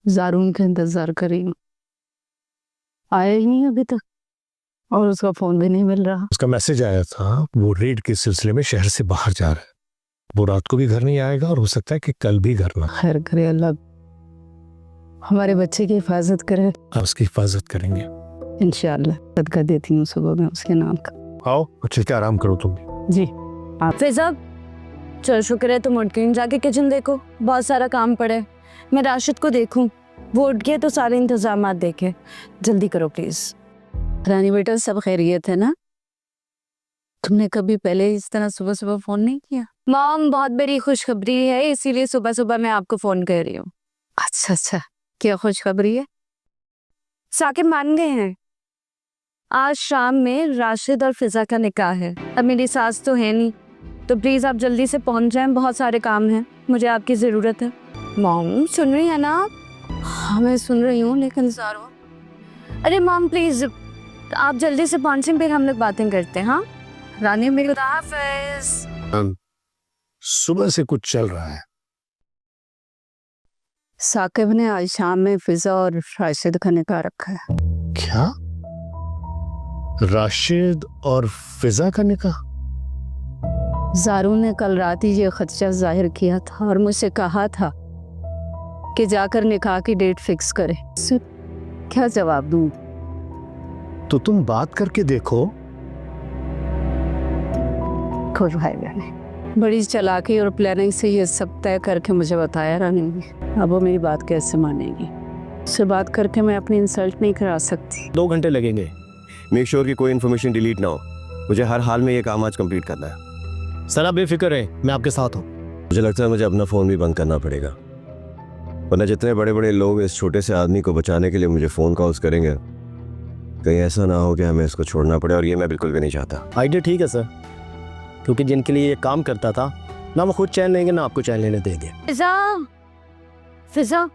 जारून का इंतजार कर रही हूँ, आया ही नहीं अभी तक और उसका फोन भी नहीं मिल रहा। उसका मैसेज आया था, वो रेड के सिलसिले में शहर से बाहर जा रहा है। वो रात को भी घर नहीं आएगा और हो सकता है कि कल भी घर ना। खैर करे अल्लाह, हमारे बच्चे की हिफाजत करे। आप उसकी हिफाजत करेंगे इंशाअल्लाह। सदका देती हूँ सुबह में उसके नाम का। आओ अच्छे से आराम करो तुम। जी फिजा, चल शुक्र है तुम उठ गई। जाके किचन देखो, बहुत सारा काम पड़ा है। मैं राशिद को देखूं, वो उठ गए तो सारे इंतजामात देखे। जल्दी करो प्लीज। रानी बेटा, सब खैरियत है ना? तुमने कभी पहले इस तरह सुबह सुबह फोन नहीं किया? मॉम, बहुत बड़ी खुशखबरी है, इसीलिए सुबह सुबह मैं आपको फोन कर रही हूँ। अच्छा अच्छा, क्या खुशखबरी है? साकिब मान गए हैं। आज शाम में राशिद और फिजा का निकाह है। अब मेरी सास तो है नहीं, तो प्लीज आप जल्दी से पहुंच जाएं, बहुत सारे काम हैं, मुझे आपकी जरूरत है। मॉम सुन रही है ना आप? हाँ मैं सुन रही हूँ, लेकिन ज़ारो। अरे मॉम प्लीज आप जल्दी से पहुंचें, फिर हम लोग बातें करते हैं। हाँ रानी मेरी, खुदा हाफिज। सुबह से कुछ चल रहा है। साकिब ने आज शाम में फिजा और राशिद का निकाह रखा है। क्या? राशिद और फिजा का निकाह? ज़ारू ने कल रात ही ये खदशा जाहिर किया था और मुझसे कहा था कि जाकर निकाह की डेट फिक्स करे। क्या जवाब दूं? तो तुम बात करके देखो। खुश भाई बहन, बड़ी चालाकी और प्लानिंग से ये सब तय करके मुझे बताया रानी ने। अब वो मेरी बात कैसे मानेगी? उससे बात करके मैं अपनी इंसल्ट नहीं करा सकती। 2 घंटे लगेंगे। मेक श्योर कि कोई इन्फॉर्मेशन डिलीट ना हो। मुझे हर हाल में ये काम आज कंप्लीट करना है। सर आप बेफिक्र है, मैं आपके साथ हूँ। मुझे लगता है मुझे अपना फ़ोन भी बंद करना पड़ेगा, वरना जितने बड़े बड़े लोग इस छोटे से आदमी को बचाने के लिए मुझे फ़ोन कॉल्स करेंगे, कहीं ऐसा ना हो कि हमें इसको छोड़ना पड़े, और ये मैं बिल्कुल भी नहीं चाहता। आइडिया ठीक है सर, क्योंकि जिनके लिए ये काम करता था ना वो खुद चैन लेंगे ना आपको चैन लेने देंगे। फिजा, फिजा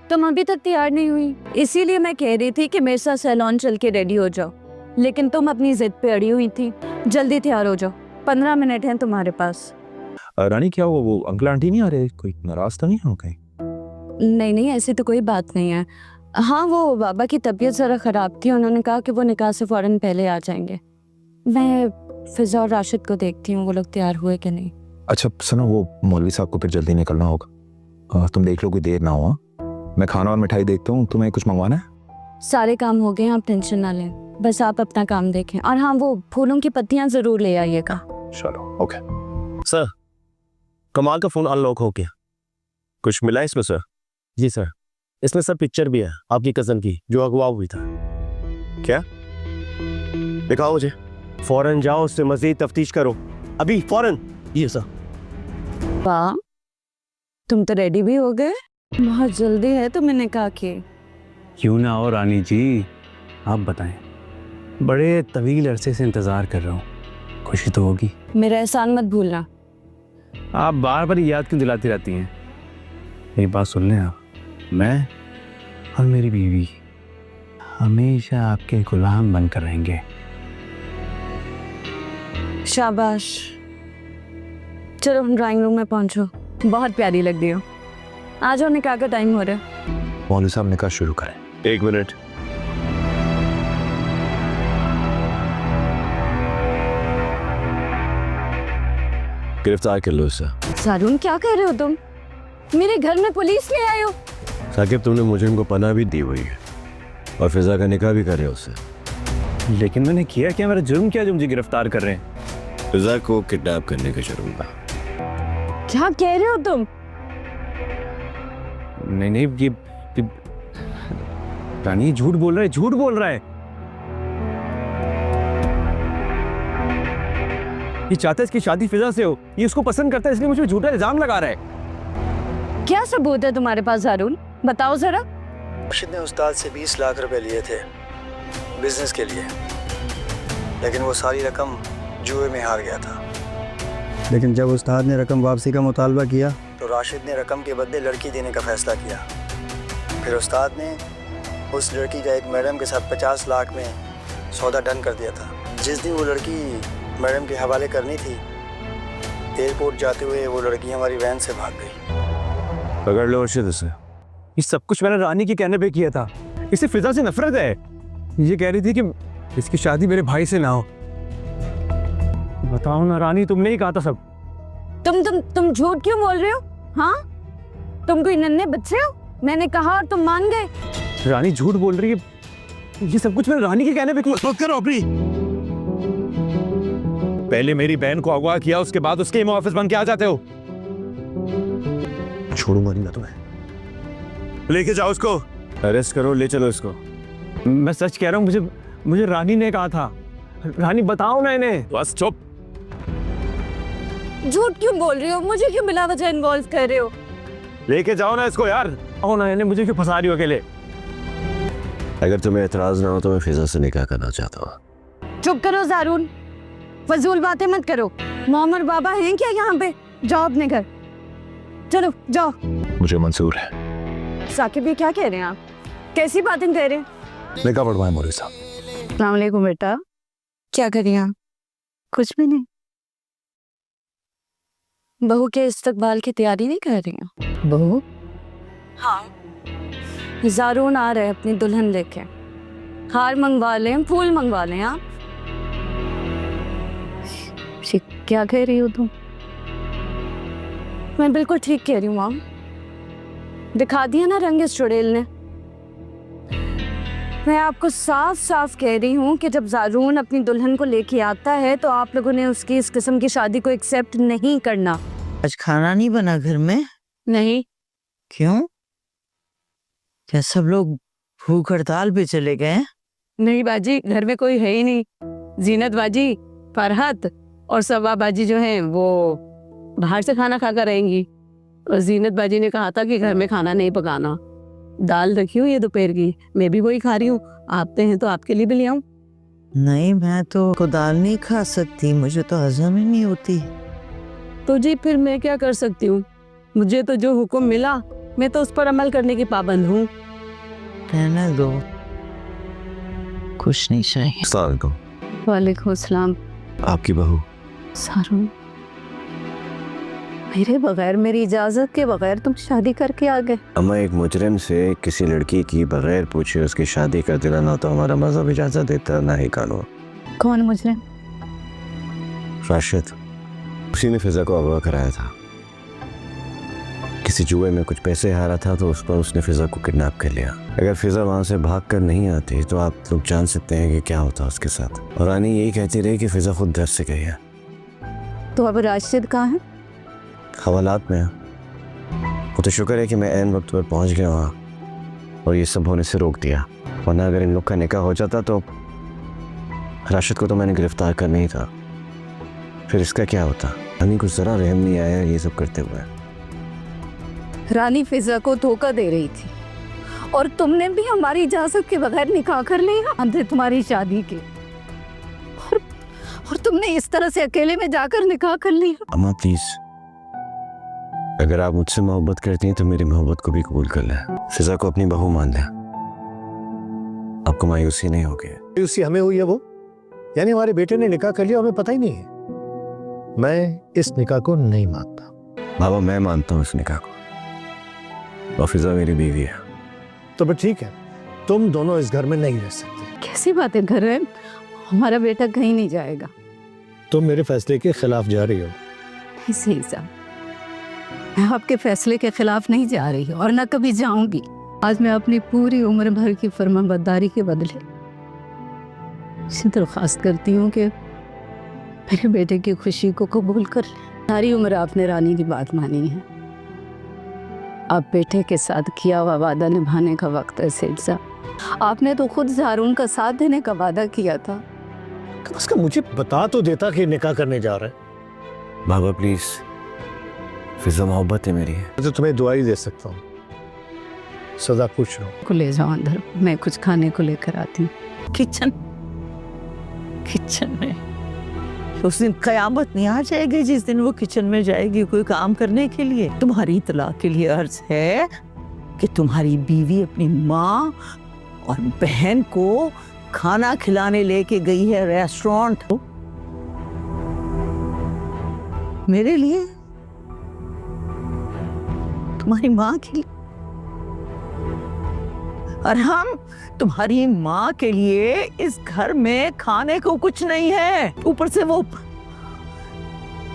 तुम अभी तक तैयार नहीं हुई, इसीलिए मैं कह रही थी कि मेरे साथ सैलून चल के रेडी हो जाओ, लेकिन तुम अपनी जिद पे अड़ी हुई थी। जल्दी तैयार हो जाओ, 15 मिनट हैं तुम्हारे पास। रानी क्या हुआ, वो अंकल आंटी नहीं आ रहे? कोई नाराज तो नहीं हो कहीं? नहीं नहीं, ऐसी तो कोई बात नहीं है। हाँ वो बाबा की तबीयत ज़रा ख़राब थी, उन्होंने कहा कि वो निकाह से फ़ौरन पहले आ जाएंगे। मैं फिजा और राशिद को देखती हूँ वो लोग तैयार हुए कि नहीं। अच्छा सुनो, वो मौलवी साहब को फिर जल्दी निकलना होगा, तुम देख लो कोई देर ना हो। मैं खाना और मिठाई देखता हूँ, तुम्हें कुछ मंगवाना है? सारे काम हो गए हैं, आप टेंशन ना लें, बस आप अपना काम देखें। और हाँ वो फूलों की पत्तियाँ ज़रूर ले आइएगा। चलो ओके। सर, कमाल का फ़ोन अनलॉक हो गया। कुछ मिला इसमें सर? जी सर, इसमें सर पिक्चर भी है आपकी कज़न की जो अगवा हुई था। क्या? दिखाओ मुझे। फौरन जाओ, उससे मज़ीद तफ्तीश करो, अभी फौरन। ये सर। वाह, तुम तो रेडी भी हो गए, बहुत जल्दी है तुम्हें निकाह की। क्यों ना हो रानी जी, आप बताएं। बड़े तवील अरसे से इंतज़ार कर रहा हूँ, खुशी तो होगी। मेरा एहसान मत भूलना। आप बार बार याद क्यों दिलाती रहती हैं? एक बात सुन लें आप, मैं और मेरी बीवी हमेशा आपके गुलाम बनकर रहेंगे। शाबाश, चलो ड्राइंग रूम में पहुंचो, बहुत प्यारी लग रही हो। आ जाओ, निकाह का टाइम हो रहा है। मौलवी साहब निकाह शुरू करें। 1 मिनट। गिरफ्तार कर लो इसे। सारून क्या कर रहे हो तुम? मेरे घर में पुलिस ले आए हो। साकिब तुमने मुझे उनको पनाह भी दी हुई है और फिजा का निकाह भी कर रहे हो उससे। लेकिन मैंने किया क्या, मेरा जुर्म क्या जो मुझे गिरफ्तार कर रहे हैं? फिजा को किडनैप करने का जुर्म था। क्या कह रहे हो तुम? नहीं नहीं, ये रानी झूठ बोल रहा है, झूठ बोल रहा है। ये चाहता है इसकी शादी फिजा से हो, ये उसको पसंद करता है, इसलिए मुझे झूठा इल्जाम लगा रहा है। क्या सबूत है तुम्हारे पास सारून? बताओ जरा। राशिद ने उस्ताद से 20 लाख रुपए लिए थे बिजनेस के लिए, लेकिन वो सारी रकम जुए में हार गया था। लेकिन जब उस्ताद ने रकम वापसी का मुतालबा किया तो राशिद ने रकम के बदले लड़की देने का फैसला किया। फिर उस्ताद ने उस लड़की का एक मैडम के साथ 50 लाख में सौदा डन कर दिया था। जिस दिन वो लड़की मैडम के हवाले करनी थी, एयरपोर्ट जाते हुए वो लड़की हमारी वैन से भाग गई। पकड़ लो अर्शद उसे। ये सब कुछ मैंने रानी के कहने पे किया था। इसे फिजा से नफरत है। ये कह रही थी कि इसकी शादी मेरे भाई से ना हो। बताओ ना रानी, तुमने ही कहा था सब। तुम झूठ क्यों बोल रहे हो? हाँ, तुम कोई नन्हे बच्चे हो? मैंने कहा और तुम मान गए। रानी झूठ बोल रही है। ये सब कुछ मैंने रानी के कहने पे किया। मत करो अपनी। पहले मेरी बहन को अगवा किया, उसके बाद उसके मुहाफिज बन के आ जाते हो। छोड़ूंगा नहीं मैं तुम्हें। लेके जाओ उसको। अरेस्ट करो, ले चलो इसको। मैं सच कह रहा हूँ, मुझे रानी ने कहा था। रानी बताओ ना इन्हें। बस चुप। झूठ क्यों बोल रहे हो? मुझे क्यों बिला वजह इन्वॉल्व कर रहे हो? लेके जाओ ना इसको यार। आओ ना इन्हें, मुझे क्यों फंसा रही हो अकेले? अगर तुम्हें एतराज ना हो तो मैं फिजा से निकाह करना चाहता हूँ। चुप करो ज़ारून, फजूल बातें मत करो। मॉम और बाबा हैं क्या यहाँ पे? जाओ अपने घर, चलो जाओ। मुझे मंजूर है। साकिब ये क्या कह रहे हैं आप? कैसी बातें कह रहे हैं? निकाह पढ़वाएं मौलवी साहब। अस्सलाम वालेकुम बेटा। क्या कर रही हैं आप? कुछ भी नहीं। बहू के इस्तकबाल की तैयारी नहीं कर रही हैं? बहू? हाँ, ज़ारून आ रहे अपनी दुल्हन लेके। हार मंगवा लें, फूल मंगवा लें। आप क्या कह रही हो तुम? मैं बिल्कुल ठीक कह रही हूँ माम। दिखा दिया ना रंग इस चुड़ैल ने। मैं आपको साफ साफ कह रही हूँ कि जब ज़ारून अपनी दुल्हन को लेके आता है तो आप लोगों ने उसकी इस किस्म की शादी को एक्सेप्ट नहीं करना। आज खाना नहीं बना घर में? नहीं। क्यों? क्या सब लोग भूख हड़ताल पे चले गए? नहीं बाजी, घर में कोई है ही नहीं। जीनत बाजी, फरहत और सबा बाजी जो हैं वो बाहर से खाना खाकर रहेंगी। और जीनत बाजी ने कहा था कि घर में खाना नहीं पकाना। दाल रखी हुई है दोपहर की, मैं भी वही खा रही हूँ। आपते हैं तो आपके लिए भी ले आऊं? नहीं, मैं तो दाल नहीं खा सकती, मुझे तो हजम ही नहीं होती। तो जी फिर मैं क्या कर सकती हूँ? मुझे तो जो हुक्म मिला मैं तो उस पर अमल करने की पाबंद हूँ। रहने दो, कुछ नहीं चाहिए। अस्सलाम वालेकुम। वालेकुम अस्सलाम। आपकी बहू। सारून, मेरे बगैर, मेरी इजाजत के बगैर तुम शादी करके आ गए? अम्मा, एक मुजरिम से किसी लड़की की बगैर पूछे उसकी शादी कर देना ना तो हमारा मजहब इजाजत देता ना ही कानून। कौन मुजरिम? राशिद, उसी ने फिजा को अगवा कराया था। किसी जुए में कुछ पैसे हारा था तो उस पर उसने फिजा को किडनैप कर लिया। अगर फिजा वहां से भाग कर नहीं आती तो आप लोग जान सकते हैं कि क्या होता उसके साथ। और रानी यही कहती रही कि फिजा खुद दर्द से गई है। तो अब राशिद कहाँ है? हवालात में। वो तो शुक्र है कि मैं ऐन वक्त पर पहुंच गया वहाँ और ये सब होने से रोक दिया, वरना अगर इन लोग का निकाह हो जाता तो राशिद को तो मैंने गिरफ्तार करना ही था। फिर इसका क्या होता? रानी को जरा रहम नहीं आया ये सब करते हुए। रानी फिजा को धोखा दे रही थी और तुमने भी हमारी इजाजत के बगैर निकाह कर लिया। अंधे तुम्हारी शादी के और तुमने इस तरह से अकेले में जाकर निकाह कर लिया। अम्मा प्लीज, अगर आप मुझसे मोहब्बत करती हैं तो मेरी मोहब्बत को भी कबूल कर लें। फिजा को अपनी बहू मान लें, आपको मायूसी नहीं होगी। मायूसी हमें हुई है वो, यानी हमारे बेटे ने निकाह कर लिया, हमें पता ही नहीं है। मैं इस निकाह को नहीं मानता। बाबा, मैं मानता हूँ इस निकाह को और फिजा मेरी बीवी है। तो फिर ठीक है, तुम दोनों इस घर में नहीं रह सकते। कैसी बातें कर रहे हैं? हमारा बेटा कहीं नहीं जाएगा। तुम मेरे फैसले के खिलाफ जा रही हो। नहीं सही साहब, मैं आपके फैसले के खिलाफ नहीं जा रही और न कभी जाऊंगी। आज मैं अपनी पूरी उम्र भर की फरमाबरदारी के बदले इसी दरख्वास्त करती हूँ कि मेरे बेटे की खुशी को कबूल कर लें। सारी उम्र आपने रानी की बात मानी है। आप बेटे के साथ किया हुआ वादा निभाने का वक्त है सेठ साहब। आपने तो खुद ज़ारून का साथ देने का वादा किया था। कम से कम मुझे बता तो देता कि निकाह करने जा रहा है। बाबा प्लीज, फिजा मोहब्बत है मेरी। मैं तो तुम्हें दुआ ही दे सकता हूँ। सदा खुश रहो। को ले जाओ अंदर, मैं कुछ खाने को लेकर आती हूँ। किचन में उस दिन कयामत नहीं आ जाएगी जिस दिन वो किचन में जाएगी कोई काम करने के लिए। तुम्हारी तलाक के लिए अर्ज है कि तुम्हारी बीवी अपनी माँ और बहन को खाना खिलाने लेके गई है रेस्टोरेंट। मेरे लिए, तुम्हारी माँ के लिए। और हम तुम्हारी माँ के लिए इस घर में खाने को कुछ नहीं है। ऊपर से वो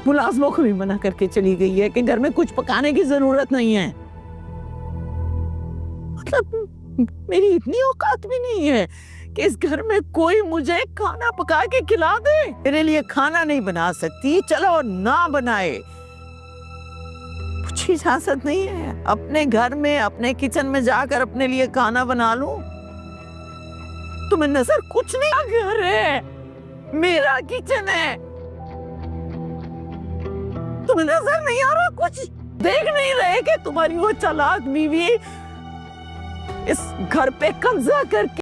मुलाजमों को भी मना करके चली गई है कि घर में कुछ पकाने की जरूरत नहीं है। मतलब मेरी इतनी औकात भी नहीं है कि इस घर में कोई मुझे खाना पका के खिला दे। मेरे लिए खाना नहीं बना सकती, चलो ना बनाए, कुछ इजाजत नहीं है अपने घर में अपने किचन में जाकर अपने लिए खाना बना लूं। तुम्हें नजर कुछ नहीं, घर है, मेरा किचन है, तुम्हें नजर नहीं आ रहा, कुछ देख नहीं रहे कि तुम्हारी वो चालाक बीवी इस घर पे कब्जा करके